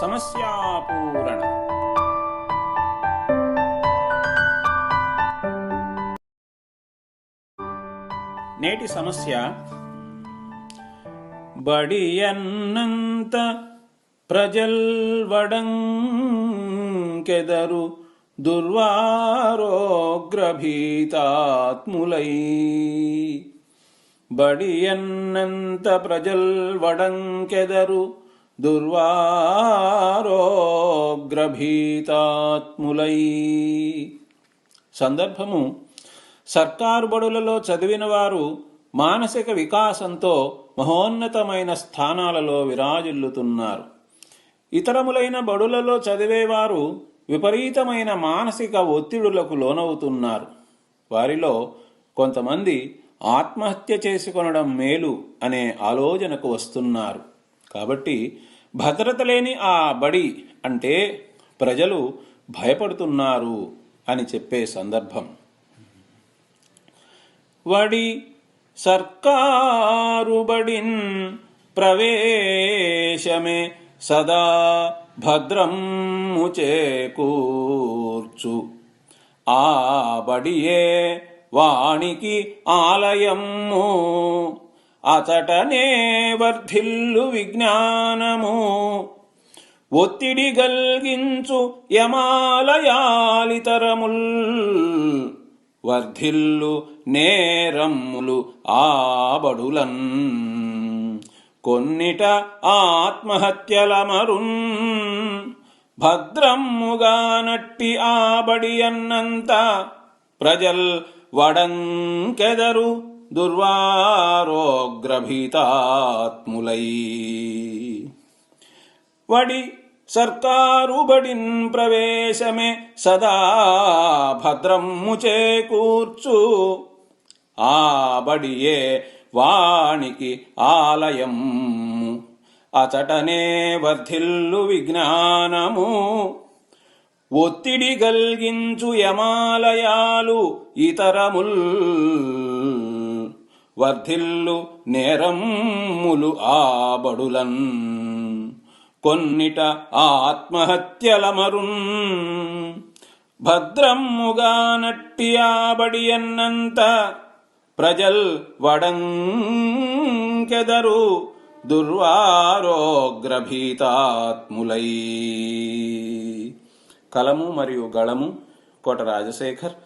సమస్యాపూరణ. నేటి సమస్య: బడియన్నంత ప్రజల్వడంకెదరు దుర్వారోగ్రభీతాత్ములై. బడియన్నంత ప్రజల్వడంకెదరు దుర్వారోగ్రభీతాత్ములై. సందర్భము: సర్కారు బడులలో చదివిన వారు మానసిక వికాసంతో మహోన్నతమైన స్థానాలలో విరాజిల్లుతున్నారు. ఇతరములైన బడులలో చదివేవారు విపరీతమైన మానసిక ఒత్తిడులకు లోనవుతున్నారు. వారిలో కొంతమంది ఆత్మహత్య చేసుకొనడం మేలు అనే ఆలోచనకు వస్తున్నారు. కాబట్టి భద్రత లేని ఆ బడి అంటే ప్రజలు భయపడుతున్నారు అని చెప్పే సందర్భం. వడి సర్కారు బడిన్ ప్రవేశమే సదా భద్రము చేకూర్చు. ఆ బడియే వానికి ఆలయము, అచటనే వర్ధిల్లు విజ్ఞానము. ఒత్తిడి గల్గించు యమాలయాలితరముల్, వర్ధిల్లు నేరమ్ములు ఆబడులన్. కొన్నిట ఆత్మహత్యలమరున్, భద్రమ్ముగా నట్టి ఆబడి అన్నంత ప్రజల్ వడంకెదరు దుర్వారోగ్రభీతాత్ములై. వడి సర్కారు బడిన్ ప్రవేశమే సదా భద్రము చేకూర్చు. ఆ బడియే వానికి ఆలయము, అచటనే వర్ధిల్లు విజ్ఞానము. ఒత్తిడి గల్గించు యమాలయాలు ఇతరముల్, వర్ధిల్లు నేరమ్ములు ఆబడులన్. కొన్నిట ఆత్మహత్యలమరున్, భద్రమ్ముగా నట్టి ఆబడి అన్నంత ప్రజల్ వడంకెదరు దుర్వారోగ్రభీతాత్ములై. కలము మరియు గళము కోట రాజశేఖర్.